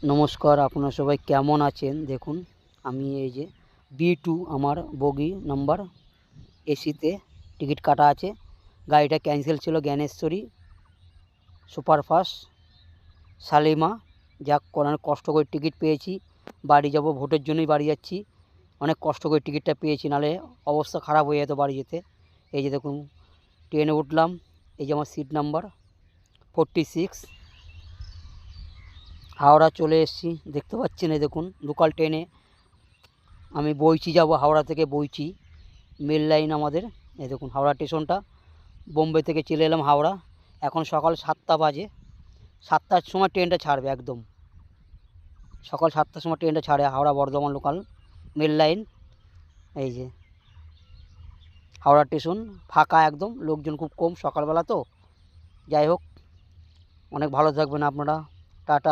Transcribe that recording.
নমস্কার, আপনারা সবাই কেমন আছেন? দেখুন, আমি এই যে B2 আমার বগি নাম্বার এসিতে টিকিট কাটা আছে। গাড়িটা ক্যান্সেল ছিল, জ্ঞানেশ্বরী সুপারফাস্ট শালিমা। যাক, অনেক কষ্ট করে টিকিট পেয়েছি। বাড়ি যাব, ভোটের জন্যই বাড়ি যাচ্ছি। অনেক কষ্ট করে টিকিটটা পেয়েছি, নাহলে অবস্থা খারাপ হয়ে যেত বাড়ি যেতে। এই যে দেখুন, ট্রেনে উঠলাম। এই যে আমার সিট নাম্বার 46, হাওড়া চলে এসেছি। দেখতে পাচ্ছেন, এই দেখুন লোকাল ট্রেনে আমি বইচি যাব, হাওড়া থেকে বইচি মেল লাইন আমাদের। এই দেখুন হাওড়া স্টেশনটা। বোম্বে থেকে চলে এলাম হাওড়া। এখন সকাল 7টা বাজে। 7টার সময় ট্রেনটা ছাড়বে, একদম সকাল 7টার সময় ট্রেনটা ছাড়ে, Howrah Bardhaman local mail line. এই যে হাওড়া স্টেশন ফাঁকা একদম, লোকজন খুব কম, সকালবেলা তো। যাই হোক, অনেক ভালো থাকবেন আপনারা।